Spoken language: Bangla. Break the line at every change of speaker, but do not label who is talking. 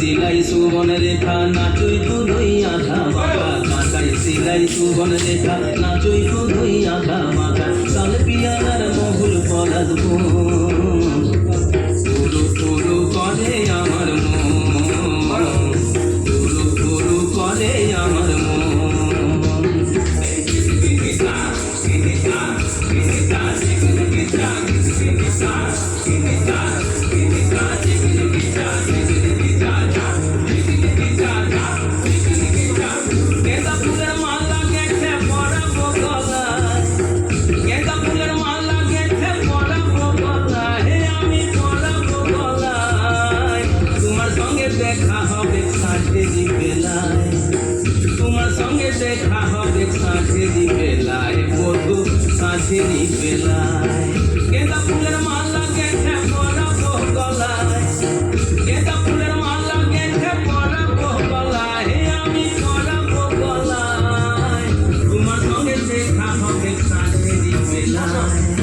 सिलाई सुबन रेखा नाचुई तू दुई आधा माथा काकाई सिलाई सुबन रेखा नाचुई तू दुई आधा माथा साल पियानार बहुल पलाद पुरु पुरु करे आमार मन पुरु पुरु करे आमार मन দেখা হবে সাঁঝেরি বেলায় তোমার সঙ্গে দেখা হবে সাঁঝেরি বেলায় বধু সাঁঝেরি বেলায় গেঁদা ফুলের মালা গেঁথে পরাবো গলায় গেঁদা ফুলের মালা গেঁথে পরাবো গলায় আমি পরাবো গলায় তোমার সঙ্গে দেখা হবে সাঁঝেরি বেলায়